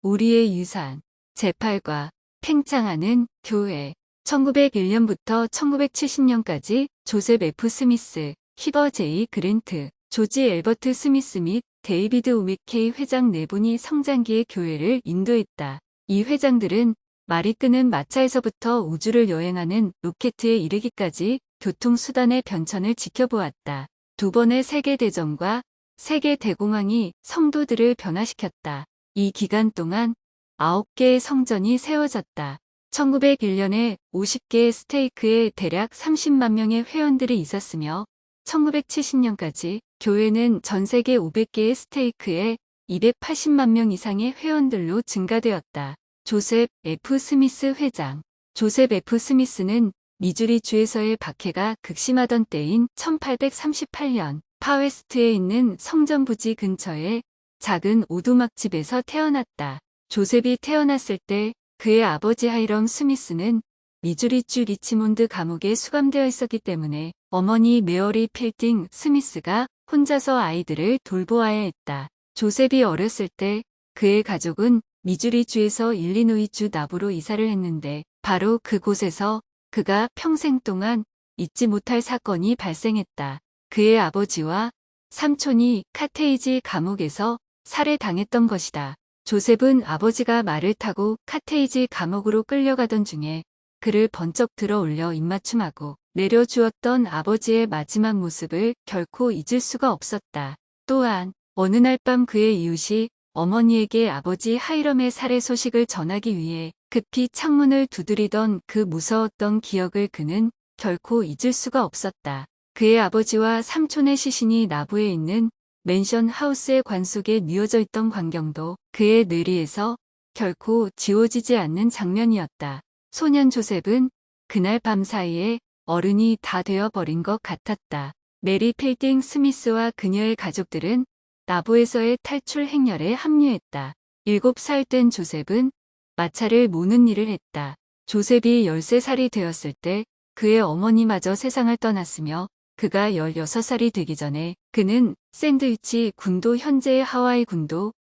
우리의 유산, 제8과 팽창하는 교회. 1901년부터 1970년까지 조셉 F. 스미스, 히버 J. 그랜트, 조지 엘버트 스미스 및 데이비드 오미케이 회장 네 분이 성장기의 교회를 인도했다. 이 회장들은 말이 끄는 마차에서부터 우주를 여행하는 로켓에 이르기까지 교통수단의 변천을 지켜보았다. 두 번의 세계대전과 세계대공황이 성도들을 변화시켰다. 이 기간 동안 9개의 성전이 세워졌다. 1901년에 50개의 스테이크에 대략 30만 명의 회원들이 있었으며 1970년까지 교회는 전 세계 500개의 스테이크에 280만 명 이상의 회원들로 증가되었다. 조셉 F. 스미스 회장. 조셉 F. 스미스는 미주리주에서의 박해가 극심하던 때인 1838년 파웨스트에 있는 성전 부지 근처의 작은 오두막집에서 태어났다. 조셉이 태어났을 때 그의 아버지 하이럼 스미스는 미주리주 리치몬드 감옥에 수감되어 있었기 때문에 어머니 메어리 필딩 스미스가 혼자서 아이들을 돌보아야 했다. 조셉이 어렸을 때 그의 가족은 미주리주에서 일리노이주 나부로 이사를 했는데 바로 그곳에서 그가 평생 동안 잊지 못할 사건이 발생했다. 그의 아버지와 삼촌이 카테이지 감옥에서 살해당했던 것이다. 조셉은 아버지가 말을 타고 카테이지 감옥으로 끌려가던 중에 그를 번쩍 들어 올려 입맞춤하고 내려주었던 아버지의 마지막 모습을 결코 잊을 수가 없었다. 또한 어느 날 밤 그의 이웃이 어머니에게 아버지 하이럼의 살해 소식을 전하기 위해 급히 창문을 두드리던 그 무서웠던 기억을 그는 결코 잊을 수가 없었다. 그의 아버지와 삼촌의 시신이 나부에 있는 맨션 하우스의 관속에 뉘어져 있던 광경도 그의 뇌리에서 결코 지워지지 않는 장면이었다. 소년 조셉은 그날 밤 사이에 어른이 다 되어버린 것 같았다. 메리 필딩 스미스와 그녀의 가족들은 나부에서의 탈출 행렬에 합류했다. 7살 된 조셉은 마차를 모는 일을 했다. 조셉이 13살이 되었을 때 그의 어머니마저 세상을 떠났으며 그가 16살이 되기 전에 그는 샌드위치 군도 현재의 하와이 군도로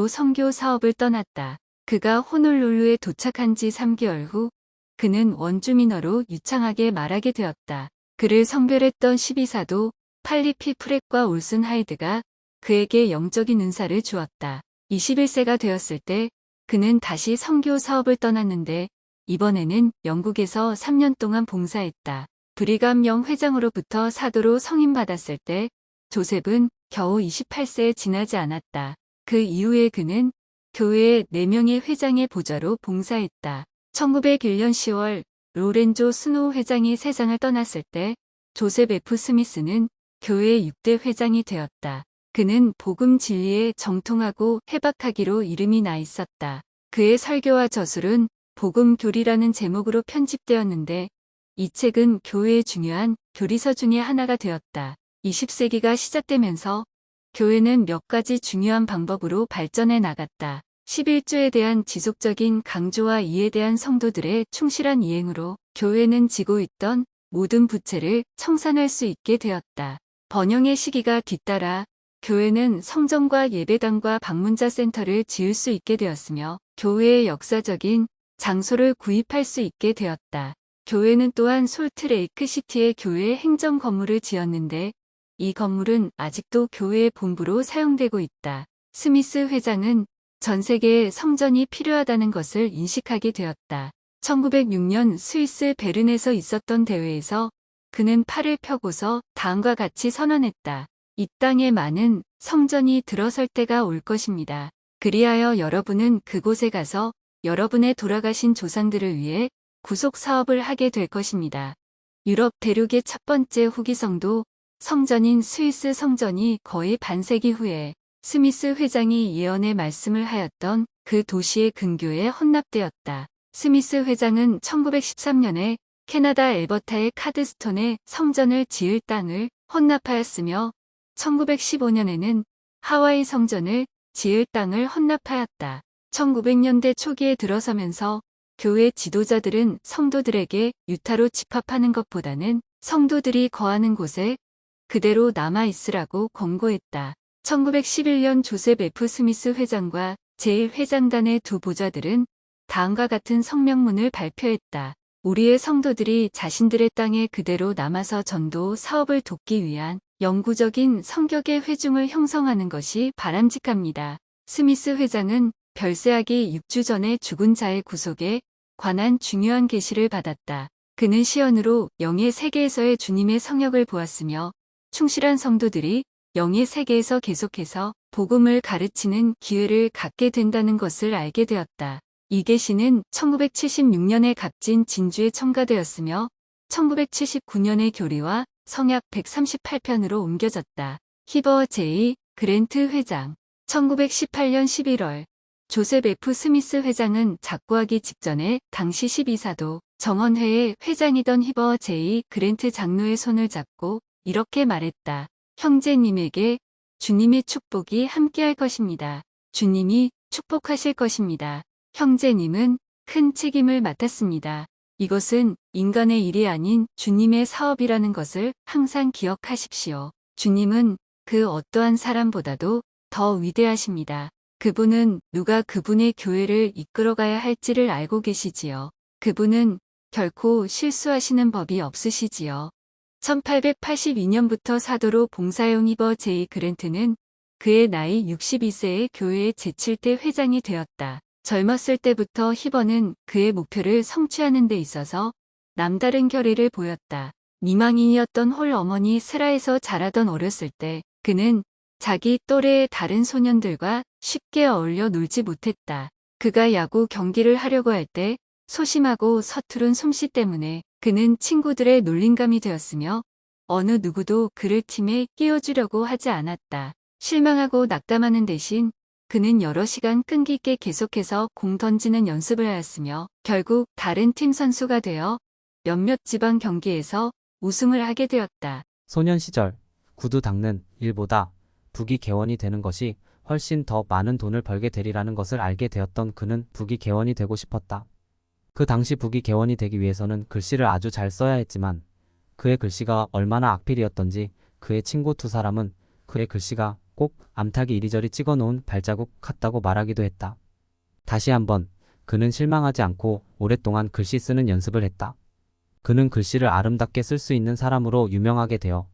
선교 사업을 떠났다. 그가 호놀룰루에 도착한 지 3개월 후 그는 원주민어로 유창하게 말하게 되었다. 그를 성별했던 12사도 팔리피 프렛과 올슨 하이드가 그에게 영적인 은사를 주었다. 21세가 되었을 때 그는 다시 선교 사업을 떠났는데 이번에는 영국에서 3년 동안 봉사했다. 브리감영 회장으로부터 사도로 성인받았을 때 조셉은 겨우 28세에 지나지 않았다. 그 이후에 그는 교회의 4명의 회장의 보좌로 봉사했다. 1901년 10월 로렌조 스노우 회장이 세상을 떠났을 때 조셉 F. 스미스는 교회의 6대 회장이 되었다. 그는 복음 진리에 정통하고 해박하기로 이름이 나 있었다. 그의 설교와 저술은 복음 교리라는 제목으로 편집되었는데 이 책은 교회의 중요한 교리서 중의 하나가 되었다. 20세기가 시작되면서 교회는 몇 가지 중요한 방법으로 발전해 나갔다. 11조에 대한 지속적인 강조와 이에 대한 성도들의 충실한 이행으로 교회는 지고 있던 모든 부채를 청산할 수 있게 되었다. 번영의 시기가 뒤따라 교회는 성전과 예배당과 방문자 센터를 지을 수 있게 되었으며 교회의 역사적인 장소를 구입할 수 있게 되었다. 교회는 또한 솔트레이크 시티에 교회 행정 건물을 지었는데 이 건물은 아직도 교회의 본부로 사용되고 있다. 스미스 회장은 전 세계에 성전이 필요하다는 것을 인식하게 되었다. 1906년 스위스 베른에서 있었던 대회에서 그는 팔을 펴고서 다음과 같이 선언했다. 이 땅에 많은 성전이 들어설 때가 올 것입니다. 그리하여 여러분은 그곳에 가서 여러분의 돌아가신 조상들을 위해 구속 사업을 하게 될 것입니다. 유럽 대륙의 첫 번째 후기성도 성전인 스위스 성전이 거의 반세기 후에 스미스 회장이 예언의 말씀을 하였던 그 도시의 근교에 헌납되었다. 스미스 회장은 1913년에 캐나다 엘버타의 카드스톤에 성전을 지을 땅을 헌납하였으며 1915년에는 하와이 성전을 지을 땅을 헌납하였다. 1900년대 초기에 들어서면서 교회 지도자들은 성도들에게 유타로 집합하는 것보다는 성도들이 거하는 곳에 그대로 남아 있으라고 권고했다. 1911년 조셉 F. 스미스 회장과 제1회장단의 두 보좌들은 다음과 같은 성명문을 발표했다. 우리의 성도들이 자신들의 땅에 그대로 남아서 전도 사업을 돕기 위한 영구적인 성격의 회중을 형성하는 것이 바람직합니다. 스미스 회장은 별세하기 6주 전에 죽은 자의 구속에 관한 중요한 계시를 받았다. 그는 시연으로 영의 세계에서의 주님의 성역을 보았으며 충실한 성도들이 영의 세계에서 계속해서 복음을 가르치는 기회를 갖게 된다는 것을 알게 되었다. 이 계시는 1976년에 값진 진주에 첨가되었으며 1979년에 교리와 성약 138편으로 옮겨졌다. 히버 J. 그랜트 회장 1918년 11월 조셉 F. 스미스 회장은 작고하기 직전에 당시 12사도 정언회의 회장이던 히버 J. 그랜트 장로의 손을 잡고 이렇게 말했다. 형제님에게 주님의 축복이 함께할 것입니다. 주님이 축복하실 것입니다. 형제님은 큰 책임을 맡았습니다. 이것은 인간의 일이 아닌 주님의 사업이라는 것을 항상 기억하십시오. 주님은 그 어떠한 사람보다도 더 위대하십니다. 그분은 누가 그분의 교회를 이끌어가야 할지를 알고 계시지요. 그분은 결코 실수하시는 법이 없으시지요. 1882년부터 사도로 봉사해온 히버 J. 그랜트는 그의 나이 62세에 교회의 제7대 회장이 되었다. 젊었을 때부터 히버는 그의 목표를 성취하는 데 있어서 남다른 결의를 보였다. 미망인이었던 홀 어머니 세라에서 자라던 어렸을 때 그는 자기 또래의 다른 소년들과 쉽게 어울려 놀지 못했다. 그가 야구 경기를 하려고 할 때 소심하고 서투른 솜씨 때문에 그는 친구들의 놀림감이 되었으며 어느 누구도 그를 팀에 끼워주려고 하지 않았다. 실망하고 낙담하는 대신 그는 여러 시간 끈기 있게 계속해서 공 던지는 연습을 하였으며 결국 다른 팀 선수가 되어 몇몇 지방 경기에서 우승을 하게 되었다. 소년 시절 구두 닦는 일보다 부기 개원이 되는 것이 훨씬 더 많은 돈을 벌게 되리라는 것을 알게 되었던 그는 부기 개원이 되고 싶었다. 그 당시 부기 개원이 되기 위해서는 글씨를 아주 잘 써야 했지만 그의 글씨가 얼마나 악필이었던지 그의 친구 두 사람은 그의 글씨가 꼭 암탉이 이리저리 찍어놓은 발자국 같다고 말하기도 했다. 다시 한번 그는 실망하지 않고 오랫동안 글씨 쓰는 연습을 했다. 그는 글씨를 아름답게 쓸 수 있는 사람으로 유명하게 되어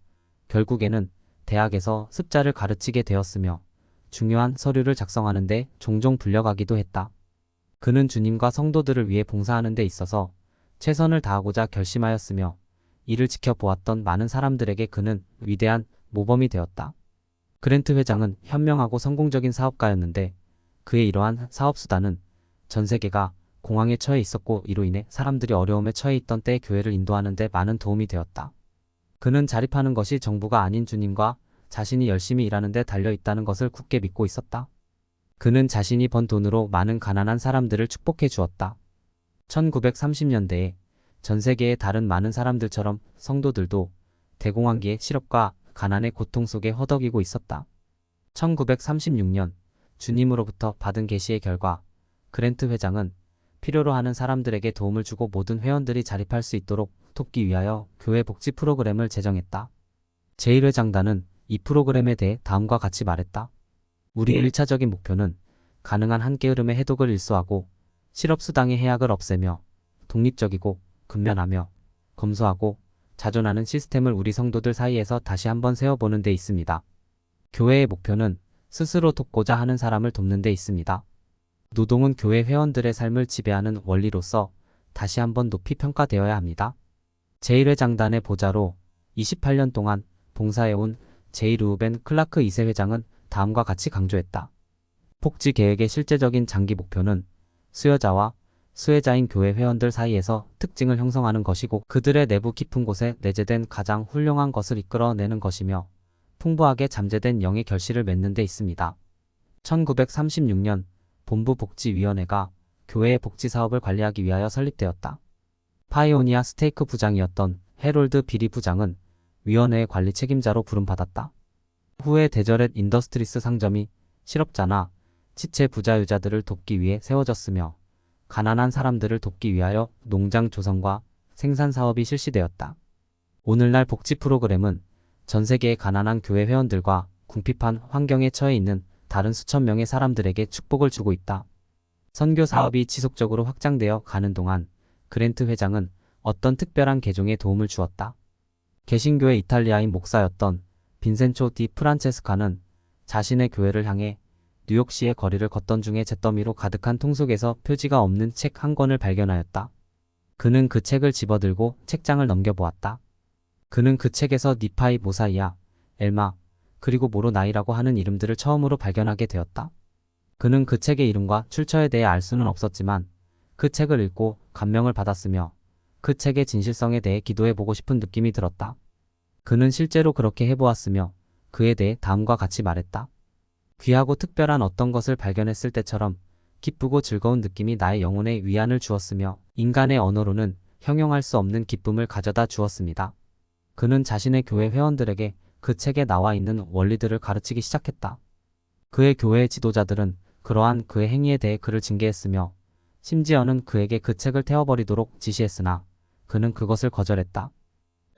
결국에는 대학에서 습자를 가르치게 되었으며 중요한 서류를 작성하는 데 종종 불려가기도 했다. 그는 주님과 성도들을 위해 봉사하는 데 있어서 최선을 다하고자 결심하였으며 이를 지켜보았던 많은 사람들에게 그는 위대한 모범이 되었다. 그랜트 회장은 현명하고 성공적인 사업가였는데 그의 이러한 사업수단은 전 세계가 공황에 처해 있었고 이로 인해 사람들이 어려움에 처해 있던 때의 교회를 인도하는 데 많은 도움이 되었다. 그는 자립하는 것이 정부가 아닌 주님과 자신이 열심히 일하는 데 달려있다는 것을 굳게 믿고 있었다. 그는 자신이 번 돈으로 많은 가난한 사람들을 축복해 주었다. 1930년대에 전 세계의 다른 많은 사람들처럼 성도들도 대공황기의 실업과 가난의 고통 속에 허덕이고 있었다. 1936년 주님으로부터 받은 계시의 결과 그랜트 회장은 필요로 하는 사람들에게 도움을 주고 모든 회원들이 자립할 수 있도록 돕기 위하여 교회 복지 프로그램을 제정했다. 제1회장단은 이 프로그램에 대해 다음과 같이 말했다. 우리의 1차적인 목표는 가능한 한 게으름의 해독을 일소하고 실업수당의 해악을 없애며 독립적이고 근면하며 검소하고 자존하는 시스템을 우리 성도들 사이에서 다시 한번 세워보는 데 있습니다. 교회의 목표는 스스로 돕고자 하는 사람을 돕는 데 있습니다. 노동은 교회 회원들의 삶을 지배하는 원리로서 다시 한번 높이 평가되어야 합니다. 제1회장단의 보좌로 28년 동안 봉사해온 제1루벤 클라크 2세 회장은 다음과 같이 강조했다. 복지 계획의 실제적인 장기 목표는 수여자와 수혜자인 교회 회원들 사이에서 특징을 형성하는 것이고 그들의 내부 깊은 곳에 내재된 가장 훌륭한 것을 이끌어내는 것이며 풍부하게 잠재된 영의 결실을 맺는 데 있습니다. 1936년 본부복지위원회가 교회의 복지사업을 관리하기 위하여 설립되었다. 파이오니아 스테이크 부장이었던 해롤드 비리 부장은 위원회의 관리 책임자로 부름받았다. 후에 데저렛 인더스트리스 상점이 실업자나 지체 부자유자들을 돕기 위해 세워졌으며 가난한 사람들을 돕기 위하여 농장 조성과 생산 사업이 실시되었다. 오늘날 복지 프로그램은 전 세계의 가난한 교회 회원들과 궁핍한 환경에 처해 있는 다른 수천 명의 사람들에게 축복을 주고 있다. 선교 사업이 지속적으로 확장되어 가는 동안 그랜트 회장은 어떤 특별한 개종에 도움을 주었다. 개신교의 이탈리아인 목사였던 빈센초 디 프란체스카는 자신의 교회를 향해 뉴욕시의 거리를 걷던 중에 잿더미로 가득한 통 속에서 표지가 없는 책 한 권을 발견하였다. 그는 그 책을 집어들고 책장을 넘겨보았다. 그는 그 책에서 니파이 모사이아, 엘마, 그리고 모로나이라고 하는 이름들을 처음으로 발견하게 되었다. 그는 그 책의 이름과 출처에 대해 알 수는 없었지만 그 책을 읽고 감명을 받았으며 그 책의 진실성에 대해 기도해보고 싶은 느낌이 들었다. 그는 실제로 그렇게 해보았으며 그에 대해 다음과 같이 말했다. 귀하고 특별한 어떤 것을 발견했을 때처럼 기쁘고 즐거운 느낌이 나의 영혼에 위안을 주었으며 인간의 언어로는 형용할 수 없는 기쁨을 가져다 주었습니다. 그는 자신의 교회 회원들에게 그 책에 나와 있는 원리들을 가르치기 시작했다. 그의 교회의 지도자들은 그러한 그의 행위에 대해 그를 징계했으며 심지어는 그에게 그 책을 태워버리도록 지시했으나 그는 그것을 거절했다.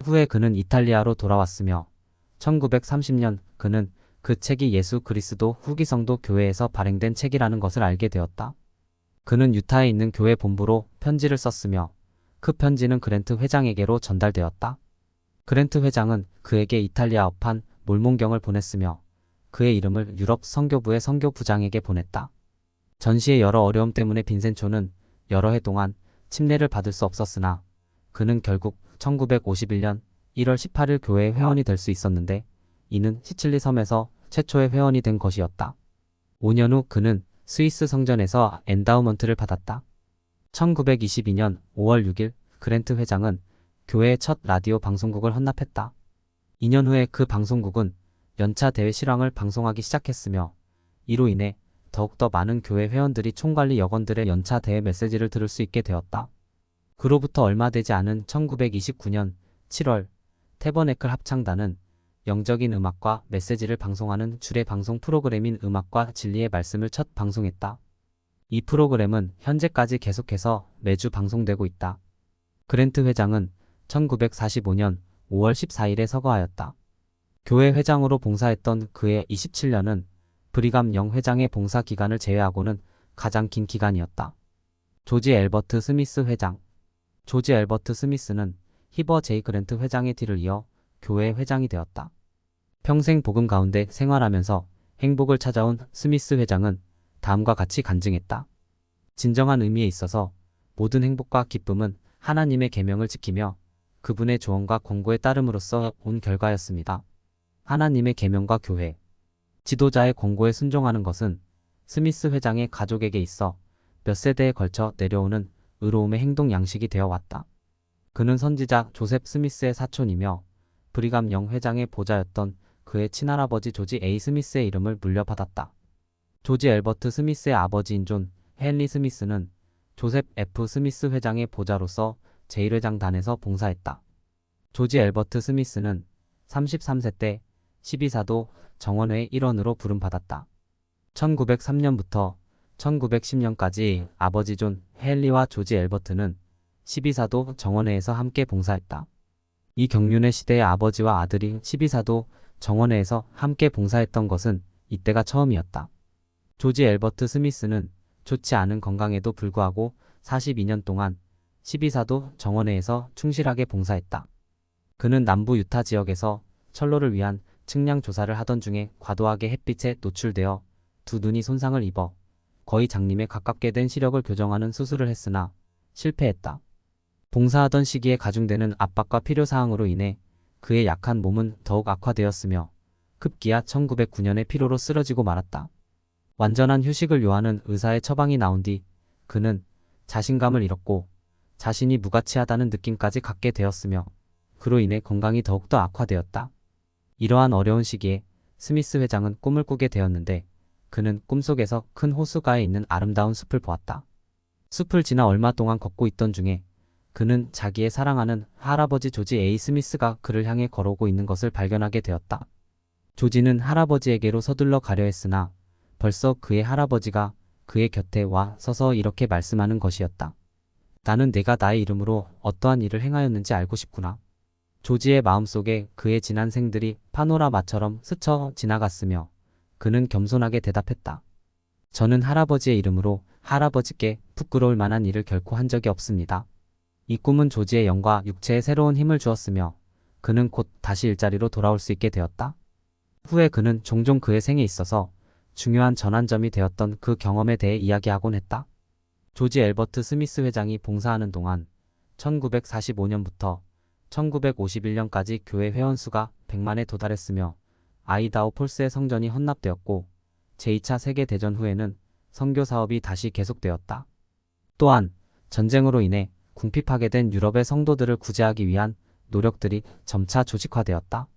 후에 그는 이탈리아로 돌아왔으며 1930년 그는 그 책이 예수 그리스도 후기성도 교회에서 발행된 책이라는 것을 알게 되었다. 그는 유타에 있는 교회 본부로 편지를 썼으며 그 편지는 그랜트 회장에게로 전달되었다. 그랜트 회장은 그에게 이탈리아어판 몰몬경을 보냈으며 그의 이름을 유럽 선교부의 선교부장에게 보냈다. 전시의 여러 어려움 때문에 빈센초는 여러 해 동안 침례를 받을 수 없었으나 그는 결국 1951년 1월 18일 교회의 회원이 될 수 있었는데 이는 시칠리 섬에서 최초의 회원이 된 것이었다. 5년 후 그는 스위스 성전에서 엔다우먼트를 받았다. 1922년 5월 6일 그랜트 회장은 교회의 첫 라디오 방송국을 헌납했다. 2년 후에 그 방송국은 연차 대회 실황을 방송하기 시작했으며 이로 인해 더욱더 많은 교회 회원들이 총관리 여건들의 연차 대회 메시지를 들을 수 있게 되었다. 그로부터 얼마 되지 않은 1929년 7월 태버네클 합창단은 영적인 음악과 메시지를 방송하는 주례 방송 프로그램인 음악과 진리의 말씀을 첫 방송했다. 이 프로그램은 현재까지 계속해서 매주 방송되고 있다. 그랜트 회장은 1945년 5월 14일에 서거하였다. 교회 회장으로 봉사했던 그의 27년은 브리감 영 회장의 봉사 기간을 제외하고는 가장 긴 기간이었다. 조지 앨버트 스미스 회장. 조지 앨버트 스미스는 히버 제이 그랜트 회장의 뒤를 이어 교회 회장이 되었다. 평생 복음 가운데 생활하면서 행복을 찾아온 스미스 회장은 다음과 같이 간증했다. 진정한 의미에 있어서 모든 행복과 기쁨은 하나님의 계명을 지키며 그분의 조언과 권고에 따름으로써 온 결과였습니다. 하나님의 계명과 교회, 지도자의 권고에 순종하는 것은 스미스 회장의 가족에게 있어 몇 세대에 걸쳐 내려오는 의로움의 행동 양식이 되어 왔다. 그는 선지자 조셉 스미스의 사촌이며 브리감 영 회장의 보좌였던 그의 친할아버지 조지 A. 스미스의 이름을 물려받았다. 조지 앨버트 스미스의 아버지인 존 헨리 스미스는 조셉 F. 스미스 회장의 보좌로서 제1회장단에서 봉사했다. 조지 앨버트 스미스는 33세 때 12사도 정원회의 일원으로 부름받았다. 1903년부터 1910년까지 아버지 존 헨리와 조지 앨버트는 12사도 정원회에서 함께 봉사했다. 이 경륜의 시대에 아버지와 아들이 12사도 정원회에서 함께 봉사했던 것은 이때가 처음이었다. 조지 앨버트 스미스는 좋지 않은 건강에도 불구하고 42년 동안 12사도 정원회에서 충실하게 봉사했다. 그는 남부 유타 지역에서 철로를 위한 측량 조사를 하던 중에 과도하게 햇빛에 노출되어 두 눈이 손상을 입어 거의 장님에 가깝게 된 시력을 교정하는 수술을 했으나 실패했다. 봉사하던 시기에 가중되는 압박과 필요사항으로 인해 그의 약한 몸은 더욱 악화되었으며 급기야 1909년에 피로로 쓰러지고 말았다. 완전한 휴식을 요하는 의사의 처방이 나온 뒤 그는 자신감을 잃었고 자신이 무가치하다는 느낌까지 갖게 되었으며 그로 인해 건강이 더욱더 악화되었다. 이러한 어려운 시기에 스미스 회장은 꿈을 꾸게 되었는데 그는 꿈속에서 큰 호수가에 있는 아름다운 숲을 보았다. 숲을 지나 얼마 동안 걷고 있던 중에 그는 자기의 사랑하는 할아버지 조지 A. 스미스가 그를 향해 걸어오고 있는 것을 발견하게 되었다. 조지는 할아버지에게로 서둘러 가려 했으나 벌써 그의 할아버지가 그의 곁에 와 서서 이렇게 말씀하는 것이었다. 나는 내가 나의 이름으로 어떠한 일을 행하였는지 알고 싶구나. 조지의 마음속에 그의 지난 생들이 파노라마처럼 스쳐 지나갔으며 그는 겸손하게 대답했다. 저는 할아버지의 이름으로 할아버지께 부끄러울 만한 일을 결코 한 적이 없습니다. 이 꿈은 조지의 영과 육체에 새로운 힘을 주었으며 그는 곧 다시 일자리로 돌아올 수 있게 되었다. 후에 그는 종종 그의 생에 있어서 중요한 전환점이 되었던 그 경험에 대해 이야기하곤 했다. 조지 앨버트 스미스 회장이 봉사하는 동안 1945년부터 1951년까지 교회 회원수가 100만에 도달했으며 아이다호 폴스의 성전이 헌납되었고 제2차 세계대전 후에는 선교 사업이 다시 계속되었다. 또한 전쟁으로 인해 궁핍하게 된 유럽의 성도들을 구제하기 위한 노력들이 점차 조직화되었다.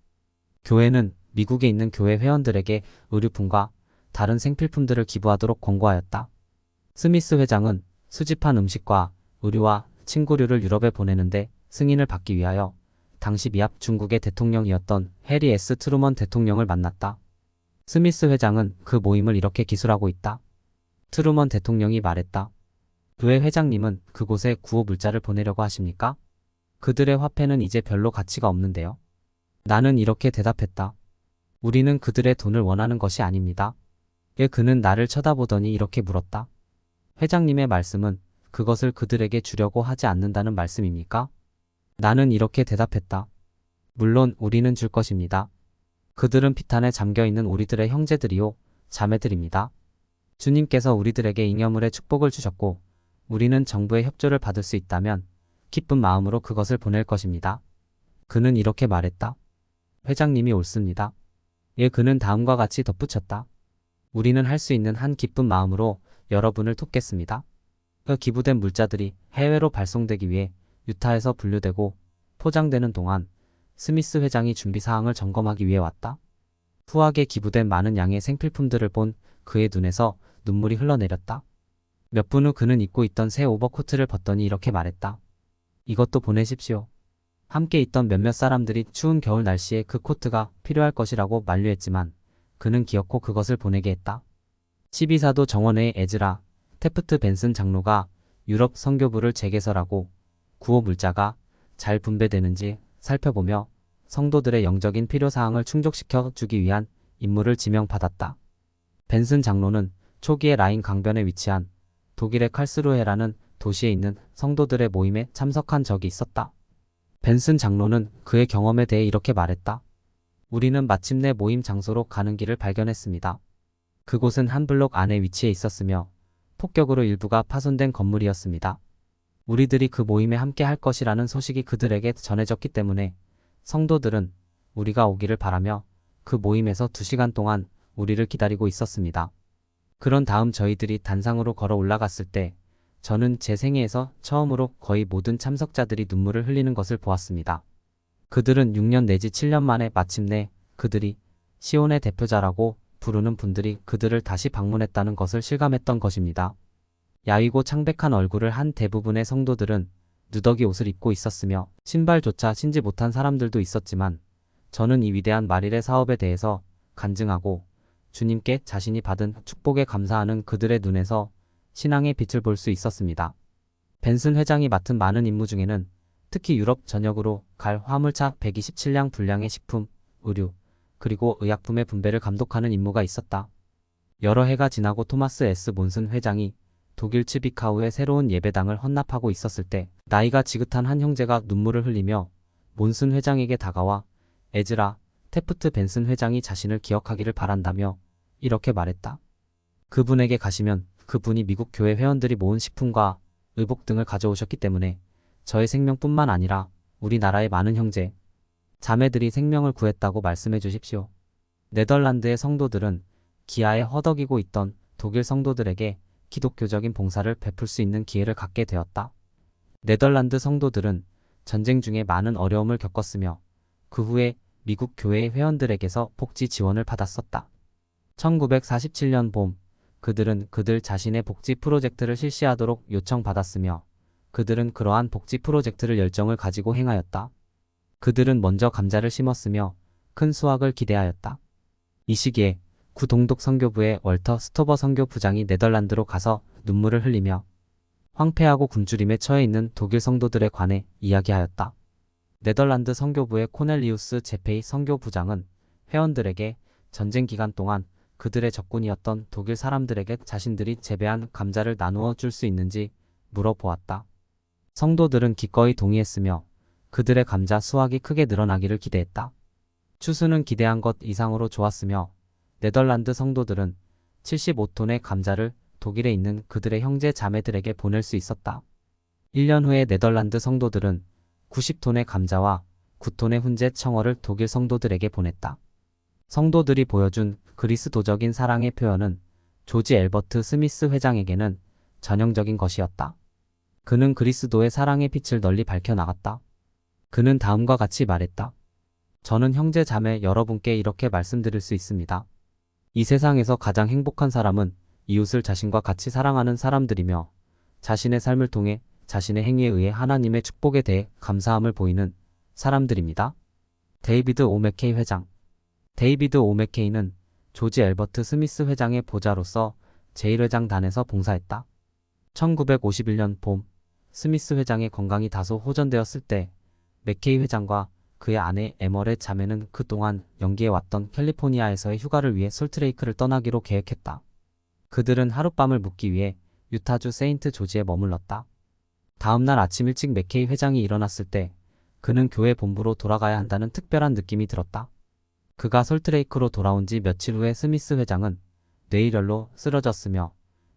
교회는 미국에 있는 교회 회원들에게 의류품과 다른 생필품들을 기부하도록 권고하였다. 스미스 회장은 수집한 음식과 의류와 친구류를 유럽에 보내는데 승인을 받기 위하여 당시 미합 중국의 대통령이었던 해리 S. 트루먼 대통령을 만났다. 스미스 회장은 그 모임을 이렇게 기술하고 있다. 트루먼 대통령이 말했다. 교회 회장님은 그곳에 구호 물자를 보내려고 하십니까? 그들의 화폐는 이제 별로 가치가 없는데요. 나는 이렇게 대답했다. 우리는 그들의 돈을 원하는 것이 아닙니다. 그는 나를 쳐다보더니 이렇게 물었다. 회장님의 말씀은 그것을 그들에게 주려고 하지 않는다는 말씀입니까? 나는 이렇게 대답했다. 물론 우리는 줄 것입니다. 그들은 피탄에 잠겨있는 우리들의 형제들이요 자매들입니다. 주님께서 우리들에게 잉여물의 축복을 주셨고 우리는 정부의 협조를 받을 수 있다면 기쁜 마음으로 그것을 보낼 것입니다. 그는 이렇게 말했다. 회장님이 옳습니다. 그는 다음과 같이 덧붙였다. 우리는 할 수 있는 한 기쁜 마음으로 여러분을 돕겠습니다. 그 기부된 물자들이 해외로 발송되기 위해 유타에서 분류되고 포장되는 동안 스미스 회장이 준비 사항을 점검하기 위해 왔다. 후하게 기부된 많은 양의 생필품들을 본 그의 눈에서 눈물이 흘러내렸다. 몇 분 후 그는 입고 있던 새 오버코트를 벗더니 이렇게 말했다. 이것도 보내십시오. 함께 있던 몇몇 사람들이 추운 겨울 날씨에 그 코트가 필요할 것이라고 만류했지만 그는 기어코 그것을 보내게 했다. 12사도 정원회의 에즈라 테프트 벤슨 장로가 유럽 선교부를 재개설하고 구호 물자가 잘 분배되는지 살펴보며 성도들의 영적인 필요사항을 충족시켜 주기 위한 임무를 지명받았다. 벤슨 장로는 초기에 라인 강변에 위치한 독일의 칼스루헤라는 도시에 있는 성도들의 모임에 참석한 적이 있었다. 벤슨 장로는 그의 경험에 대해 이렇게 말했다. 우리는 마침내 모임 장소로 가는 길을 발견했습니다. 그곳은 한 블록 안에 위치해 있었으며 폭격으로 일부가 파손된 건물이었습니다. 우리들이 그 모임에 함께 할 것이라는 소식이 그들에게 전해졌기 때문에 성도들은 우리가 오기를 바라며 그 모임에서 2시간 동안 우리를 기다리고 있었습니다. 그런 다음 저희들이 단상으로 걸어 올라갔을 때 저는 제 생애에서 처음으로 거의 모든 참석자들이 눈물을 흘리는 것을 보았습니다. 그들은 6년 내지 7년 만에 마침내 그들이 시온의 대표자라고 부르는 분들이 그들을 다시 방문했다는 것을 실감했던 것입니다. 야위고 창백한 얼굴을 한 대부분의 성도들은 누더기 옷을 입고 있었으며 신발조차 신지 못한 사람들도 있었지만 저는 이 위대한 마릴의 사업에 대해서 간증하고 주님께 자신이 받은 축복에 감사하는 그들의 눈에서 신앙의 빛을 볼 수 있었습니다. 벤슨 회장이 맡은 많은 임무 중에는 특히 유럽 전역으로 갈 화물차 127량 분량의 식품, 의류, 그리고 의약품의 분배를 감독하는 임무가 있었다. 여러 해가 지나고 토마스 S. 몬슨 회장이 독일 츠비카우의 새로운 예배당을 헌납하고 있었을 때 나이가 지긋한 한 형제가 눈물을 흘리며 몬슨 회장에게 다가와 에즈라 테프트 벤슨 회장이 자신을 기억하기를 바란다며 이렇게 말했다. 그분에게 가시면 그분이 미국 교회 회원들이 모은 식품과 의복 등을 가져오셨기 때문에 저의 생명뿐만 아니라 우리나라의 많은 형제, 자매들이 생명을 구했다고 말씀해 주십시오. 네덜란드의 성도들은 기아에 허덕이고 있던 독일 성도들에게 기독교적인 봉사를 베풀 수 있는 기회를 갖게 되었다. 네덜란드 성도들은 전쟁 중에 많은 어려움을 겪었으며 그 후에 미국 교회의 회원들에게서 복지 지원을 받았었다. 1947년 봄, 그들은 그들 자신의 복지 프로젝트를 실시하도록 요청받았으며 그들은 그러한 복지 프로젝트를 열정을 가지고 행하였다. 그들은 먼저 감자를 심었으며 큰 수확을 기대하였다. 이 시기에 구 동독 선교부의 월터 스토버 선교부장이 네덜란드로 가서 눈물을 흘리며 황폐하고 굶주림에 처해 있는 독일 성도들에 관해 이야기하였다. 네덜란드 선교부의 코넬리우스 제페이 선교부장은 회원들에게 전쟁 기간 동안 그들의 적군이었던 독일 사람들에게 자신들이 재배한 감자를 나누어 줄 수 있는지 물어보았다. 성도들은 기꺼이 동의했으며 그들의 감자 수확이 크게 늘어나기를 기대했다. 추수는 기대한 것 이상으로 좋았으며 네덜란드 성도들은 75톤의 감자를 독일에 있는 그들의 형제 자매들에게 보낼 수 있었다. 1년 후에 네덜란드 성도들은 90톤의 감자와 9톤의 훈제 청어를 독일 성도들에게 보냈다. 성도들이 보여준 그리스도적인 사랑의 표현은 조지 엘버트 스미스 회장에게는 전형적인 것이었다. 그는 그리스도의 사랑의 빛을 널리 밝혀나갔다. 그는 다음과 같이 말했다. 저는 형제 자매 여러분께 이렇게 말씀드릴 수 있습니다. 이 세상에서 가장 행복한 사람은 이웃을 자신과 같이 사랑하는 사람들이며 자신의 삶을 통해 자신의 행위에 의해 하나님의 축복에 대해 감사함을 보이는 사람들입니다. 데이비드 오 맥케이 회장. 데이비드 오 맥케이는 조지 엘버트 스미스 회장의 보좌로서 제1회장단에서 봉사했다. 1951년 봄, 스미스 회장의 건강이 다소 호전되었을 때 맥케이 회장과 그의 아내 에머렛 자매는 그동안 연기해왔던 캘리포니아에서의 휴가를 위해 솔트레이크를 떠나기로 계획했다. 그들은 하룻밤을 묵기 위해 유타주 세인트 조지에 머물렀다. 다음날 아침 일찍 맥케이 회장이 일어났을 때 그는 교회 본부로 돌아가야 한다는 특별한 느낌이 들었다. 그가 솔트레이크로 돌아온 지 며칠 후에 스미스 회장은 뇌일혈로 쓰러졌으며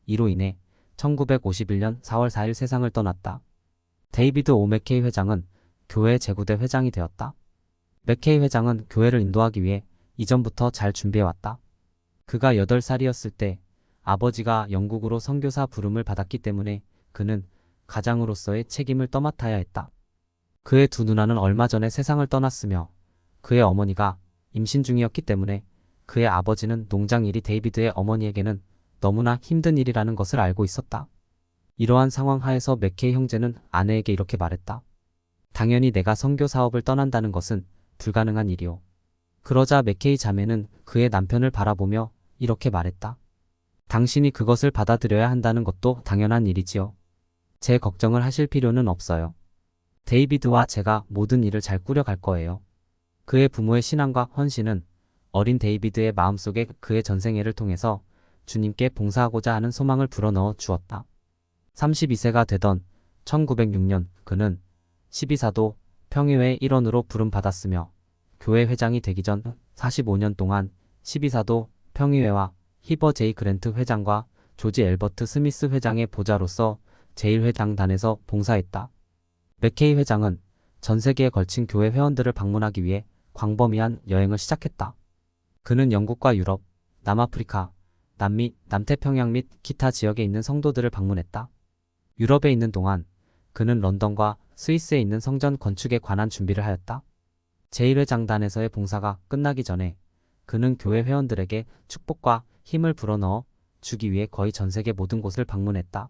이로 인해 1951년 4월 4일 세상을 떠났다. 데이비드 오 맥케이 회장은 교회 제구대 회장이 되었다. 맥케이 회장은 교회를 인도하기 위해 이전부터 잘 준비해왔다. 그가 8살이었을 때 아버지가 영국으로 선교사 부름을 받았기 때문에 그는 가장으로서의 책임을 떠맡아야 했다. 그의 두 누나는 얼마 전에 세상을 떠났으며 그의 어머니가 임신 중이었기 때문에 그의 아버지는 농장 일이 데이비드의 어머니에게는 너무나 힘든 일이라는 것을 알고 있었다. 이러한 상황 하에서 맥케이 형제는 아내에게 이렇게 말했다. 당연히 내가 선교 사업을 떠난다는 것은 불가능한 일이오. 그러자 맥케이 자매는 그의 남편을 바라보며 이렇게 말했다. 당신이 그것을 받아들여야 한다는 것도 당연한 일이지요. 제 걱정을 하실 필요는 없어요. 데이비드와 제가 모든 일을 잘 꾸려갈 거예요. 그의 부모의 신앙과 헌신은 어린 데이비드의 마음속에 그의 전생애를 통해서 주님께 봉사하고자 하는 소망을 불어넣어 주었다. 32세가 되던 1906년 그는 12사도 평의회 일원으로 부름받았으며 교회 회장이 되기 전 45년 동안 12사도 평의회와 히버 제이 그랜트 회장과 조지 엘버트 스미스 회장의 보좌로서 제1회장단에서 봉사했다. 맥케이 회장은 전 세계에 걸친 교회 회원들을 방문하기 위해 광범위한 여행을 시작했다. 그는 영국과 유럽, 남아프리카, 남미, 남태평양 및 기타 지역에 있는 성도들을 방문했다. 유럽에 있는 동안 그는 런던과 스위스에 있는 성전 건축에 관한 준비를 하였다. 제1회장단에서의 봉사가 끝나기 전에 그는 교회 회원들에게 축복과 힘을 불어넣어 주기 위해 거의 전 세계 모든 곳을 방문했다.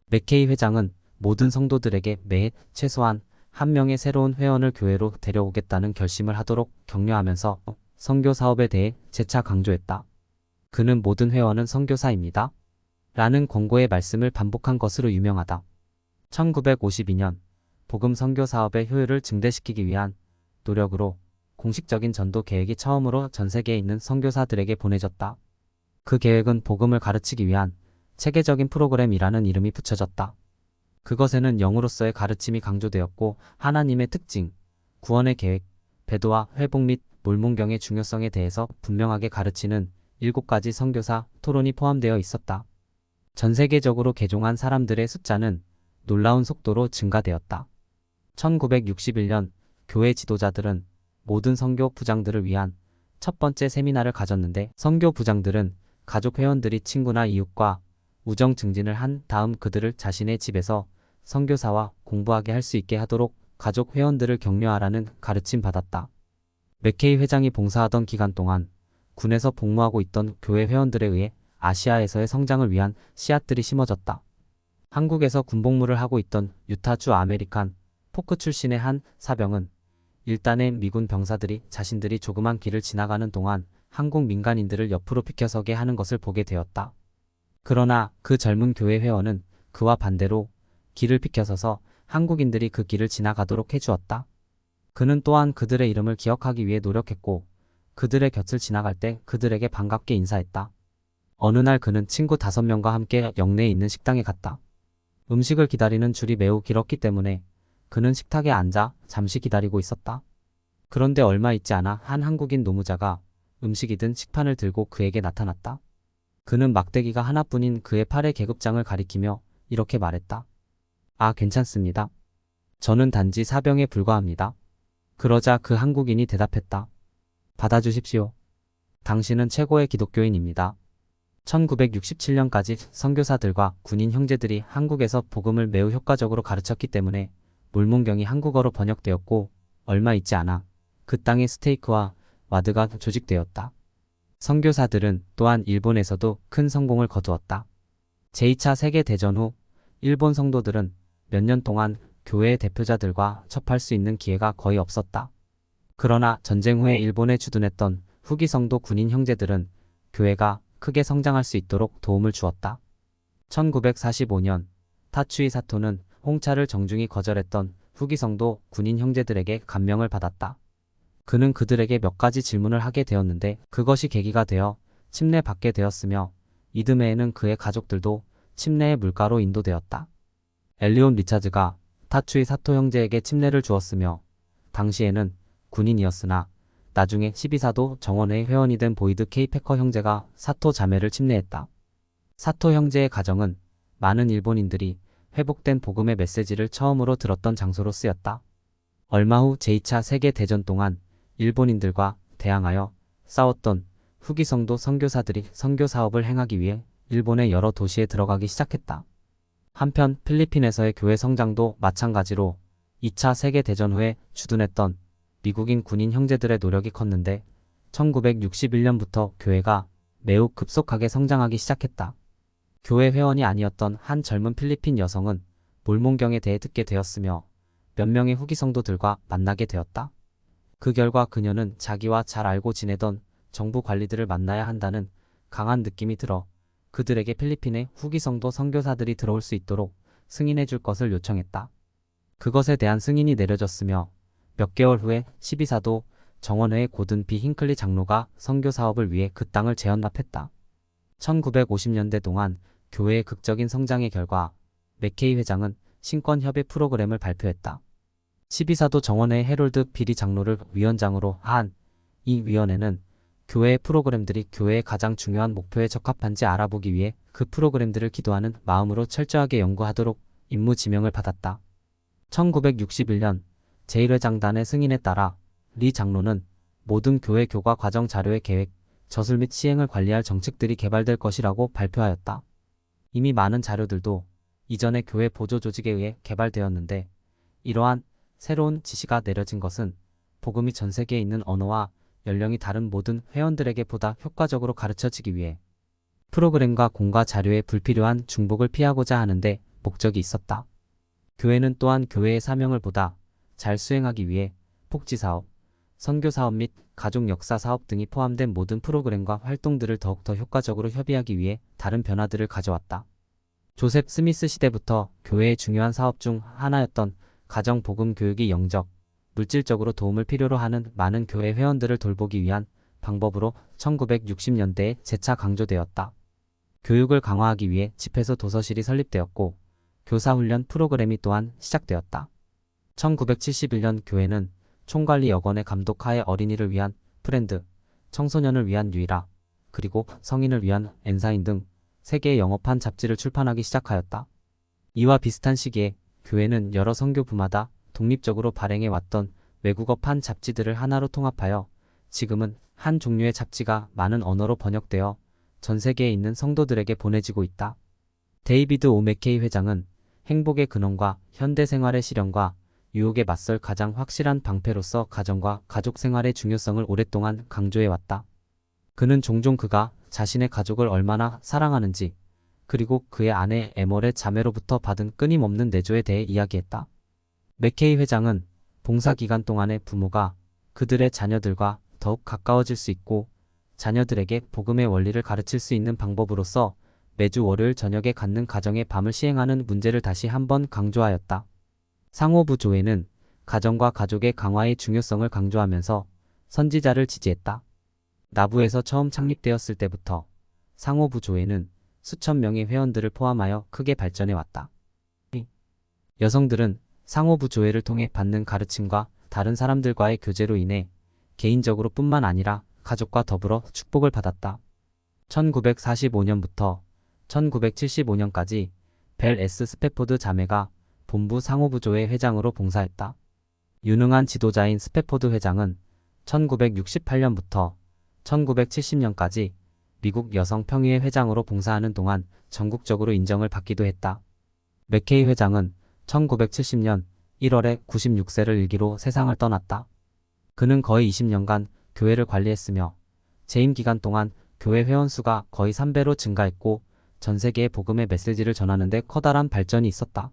맥케이 회장은 모든 성도들에게 매해 최소한 한 명의 새로운 회원을 교회로 데려오겠다는 결심을 하도록 격려하면서 선교 사업에 대해 재차 강조했다. 그는 모든 회원은 선교사입니다. 라는 권고의 말씀을 반복한 것으로 유명하다. 1952년 복음 선교 사업의 효율을 증대시키기 위한 노력으로 공식적인 전도 계획이 처음으로 전 세계에 있는 선교사들에게 보내졌다. 그 계획은 복음을 가르치기 위한 체계적인 프로그램이라는 이름이 붙여졌다. 그것에는 영으로서의 가르침이 강조되었고 하나님의 특징, 구원의 계획, 배도와 회복 및 몰몬경의 중요성에 대해서 분명하게 가르치는 7가지 선교사 토론이 포함되어 있었다. 전 세계적으로 개종한 사람들의 숫자는 놀라운 속도로 증가되었다. 1961년 교회 지도자들은 모든 선교 부장들을 위한 첫 번째 세미나를 가졌는데 선교 부장들은 가족 회원들이 친구나 이웃과 우정 증진을 한 다음 그들을 자신의 집에서 선교사와 공부하게 할 수 있게 하도록 가족 회원들을 격려하라는 가르침 받았다. 맥케이 회장이 봉사하던 기간 동안 군에서 복무하고 있던 교회 회원들에 의해 아시아에서의 성장을 위한 씨앗들이 심어졌다. 한국에서 군복무를 하고 있던 유타주 아메리칸 포크 출신의 한 사병은 일단의 미군 병사들이 자신들이 조그만 길을 지나가는 동안 한국 민간인들을 옆으로 비켜서게 하는 것을 보게 되었다. 그러나 그 젊은 교회 회원은 그와 반대로 길을 비켜서서 한국인들이 그 길을 지나가도록 해주었다. 그는 또한 그들의 이름을 기억하기 위해 노력했고 그들의 곁을 지나갈 때 그들에게 반갑게 인사했다. 어느 날 그는 친구 5명과 함께 역내에 있는 식당에 갔다. 음식을 기다리는 줄이 매우 길었기 때문에 그는 식탁에 앉아 잠시 기다리고 있었다. 그런데 얼마 있지 않아 한 한국인 노무자가 음식이 든 식판을 들고 그에게 나타났다. 그는 막대기가 하나뿐인 그의 팔의 계급장을 가리키며 이렇게 말했다. 아, 괜찮습니다. 저는 단지 사병에 불과합니다. 그러자 그 한국인이 대답했다. 받아주십시오. 당신은 최고의 기독교인입니다. 1967년까지 선교사들과 군인 형제들이 한국에서 복음을 매우 효과적으로 가르쳤기 때문에 몰몬경이 한국어로 번역되었고 얼마 있지 않아 그 땅에 스테이크와 와드가 조직되었다. 선교사들은 또한 일본에서도 큰 성공을 거두었다. 제2차 세계대전 후 일본 성도들은 몇 년 동안 교회의 대표자들과 접할 수 있는 기회가 거의 없었다. 그러나 전쟁 후에 일본에 주둔했던 후기 성도 군인 형제들은 교회가 크게 성장할 수 있도록 도움을 주었다. 1945년 타츠이 사토는 홍차를 정중히 거절했던 후기 성도 군인 형제들에게 감명을 받았다. 그는 그들에게 몇 가지 질문을 하게 되었는데 그것이 계기가 되어 침례 받게 되었으며 이듬해에는 그의 가족들도 침례의 물가로 인도되었다. 엘리온 리차즈가 타츠이 사토 형제에게 침례를 주었으며 당시에는 군인이었으나 나중에 12사도 정원회의 회원이 된 보이드 K 패커 형제가 사토 자매를 침례했다. 사토 형제의 가정은 많은 일본인들이 회복된 복음의 메시지를 처음으로 들었던 장소로 쓰였다. 얼마 후 제2차 세계대전 동안 일본인들과 대항하여 싸웠던 후기 성도 선교사들이 선교 사업을 행하기 위해 일본의 여러 도시에 들어가기 시작했다. 한편 필리핀에서의 교회 성장도 마찬가지로 2차 세계대전 후에 주둔했던 미국인 군인 형제들의 노력이 컸는데 1961년부터 교회가 매우 급속하게 성장하기 시작했다. 교회 회원이 아니었던 한 젊은 필리핀 여성은 몰몬경에 대해 듣게 되었으며 몇 명의 후기 성도들과 만나게 되었다. 그 결과 그녀는 자기와 잘 알고 지내던 정부 관리들을 만나야 한다는 강한 느낌이 들어 그들에게 필리핀의 후기 성도 선교사들이 들어올 수 있도록 승인해 줄 것을 요청했다. 그것에 대한 승인이 내려졌으며 몇 개월 후에 12사도 정원회의 고든 B 힌클리 장로가 선교 사업을 위해 그 땅을 재헌납했다. 1950년대 동안 교회의 극적인 성장의 결과 맥케이 회장은 신권협의 프로그램을 발표했다. 12사도 정원회의 해롤드 비리 장로를 위원장으로 한 이 위원회는 교회의 프로그램들이 교회의 가장 중요한 목표에 적합한지 알아보기 위해 그 프로그램들을 기도하는 마음으로 철저하게 연구하도록 임무 지명을 받았다. 1961년 제1회장단의 승인에 따라 리 장로는 모든 교회 교과 과정 자료의 계획, 저술 및 시행을 관리할 정책들이 개발될 것이라고 발표하였다. 이미 많은 자료들도 이전의 교회 보조 조직에 의해 개발되었는데 이러한 새로운 지시가 내려진 것은 복음이 전 세계에 있는 언어와 연령이 다른 모든 회원들에게 보다 효과적으로 가르쳐지기 위해 프로그램과 공과 자료의 불필요한 중복을 피하고자 하는데 목적이 있었다. 교회는 또한 교회의 사명을 보다 잘 수행하기 위해 복지사업, 선교사업 및 가족 역사 사업 등이 포함된 모든 프로그램과 활동들을 더욱더 효과적으로 협의하기 위해 다른 변화들을 가져왔다. 조셉 스미스 시대부터 교회의 중요한 사업 중 하나였던 가정 복음 교육이 영적, 물질적으로 도움을 필요로 하는 많은 교회 회원들을 돌보기 위한 방법으로 1960년대에 재차 강조되었다. 교육을 강화하기 위해 집회소 도서실이 설립되었고 교사훈련 프로그램이 또한 시작되었다. 1971년 교회는 총관리 여건의 감독하에 어린이를 위한 프렌드, 청소년을 위한 유이라, 그리고 성인을 위한 엔사인 등 3개의 영업한 잡지를 출판하기 시작하였다. 이와 비슷한 시기에 교회는 여러 선교부마다 독립적으로 발행해 왔던 외국어판 잡지들을 하나로 통합하여 지금은 한 종류의 잡지가 많은 언어로 번역되어 전 세계에 있는 성도들에게 보내지고 있다. 데이비드 오 맥케이 회장은 행복의 근원과 현대 생활의 실현과 유혹에 맞설 가장 확실한 방패로서 가정과 가족 생활의 중요성을 오랫동안 강조해왔다. 그는 종종 그가 자신의 가족을 얼마나 사랑하는지 그리고 그의 아내 에멀의 자매로부터 받은 끊임없는 내조에 대해 이야기했다. 맥케이 회장은 봉사기간 동안의 부모가 그들의 자녀들과 더욱 가까워질 수 있고 자녀들에게 복음의 원리를 가르칠 수 있는 방법으로서 매주 월요일 저녁에 갖는 가정의 밤을 시행하는 문제를 다시 한번 강조하였다. 상호부 조회는 가정과 가족의 강화의 중요성을 강조하면서 선지자를 지지했다. 나부에서 처음 창립되었을 때부터 상호부조회는 수천 명의 회원들을 포함하여 크게 발전해 왔다. 여성들은 상호부조회를 통해 받는 가르침과 다른 사람들과의 교제로 인해 개인적으로 뿐만 아니라 가족과 더불어 축복을 받았다. 1945년부터 1975년까지 벨 S. 스패포드 자매가 본부 상호부조회 회장으로 봉사했다. 유능한 지도자인 스패포드 회장은 1968년부터 1970년까지 미국 여성평의회 회장으로 봉사하는 동안 전국적으로 인정을 받기도 했다. 맥케이 회장은 1970년 1월에 96세를 일기로 세상을 떠났다. 그는 거의 20년간 교회를 관리했으며 재임 기간 동안 교회 회원 수가 거의 3배로 증가했고 전 세계에 복음의 메시지를 전하는 데 커다란 발전이 있었다.